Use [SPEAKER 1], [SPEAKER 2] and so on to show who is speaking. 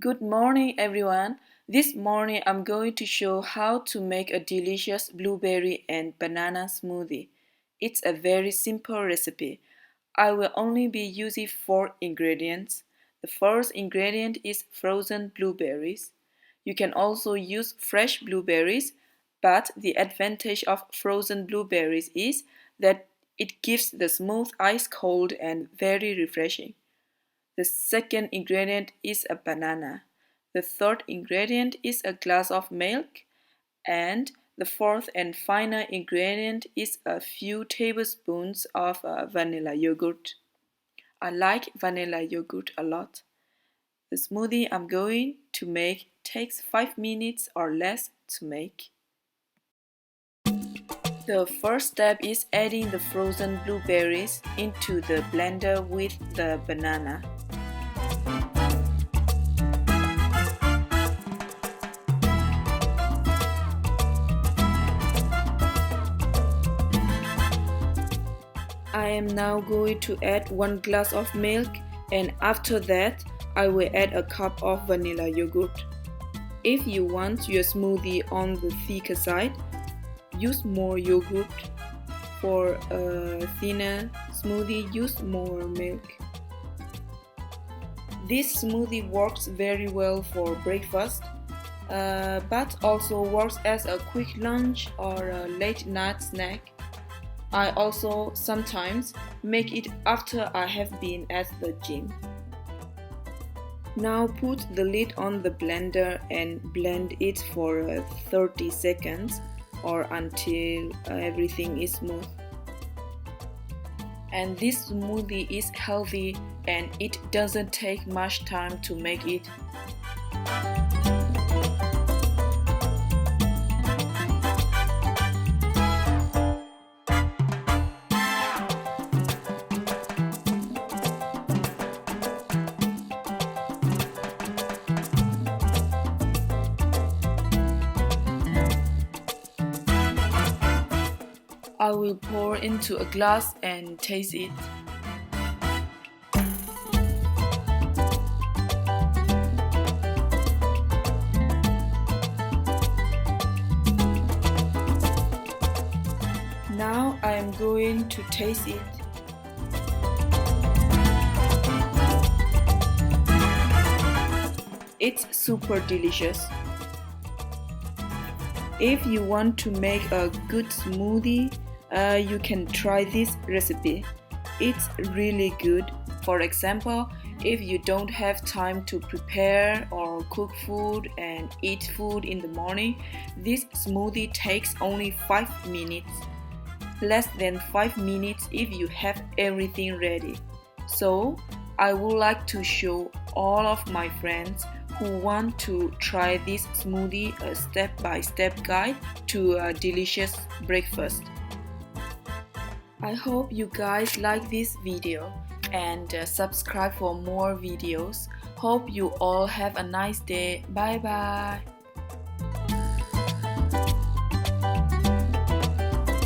[SPEAKER 1] Good morning, everyone. This morning I'm going to show how to make a delicious blueberry and banana smoothie. It's a very simple recipe. I will only be using 4 ingredients. The first ingredient is frozen blueberries. You can also use fresh blueberries, but the advantage of frozen blueberries is that it gives the smooth ice cold and very refreshing. The second ingredient is a banana. The third ingredient is a glass of milk. And the fourth and final ingredient is a few tablespoons of vanilla yogurt. I like vanilla yogurt a lot. The smoothie I'm going to make takes 5 minutes or less to make. The first step is adding the frozen blueberries into the blender with the banana. I am now going to add 1 glass of milk, and after that I will add a cup of vanilla yogurt. If you want your smoothie on the thicker side, use more yogurt. For a thinner smoothie, use more milk. This smoothie works very well for breakfast, but also works as a quick lunch or a late night snack. I also sometimes make it after I have been at the gym. Now put the lid on the blender and blend it for 30 seconds or until everything is smooth. And this smoothie is healthy and it doesn't take much time to make it. I will pour into a glass and taste it. Now I am going to taste it. It's super delicious. If you want to make a good smoothie, you can try this recipe. It's really good. For example, if you don't have time to prepare or cook food and eat food in the morning, this smoothie takes only 5 minutes. Less than 5 minutes if you have everything ready. So, I would like to show all of my friends who want to try this smoothie a step-by-step guide to a delicious breakfast. I hope you guys like this video and subscribe for more videos. Hope you all have a nice day. Bye bye.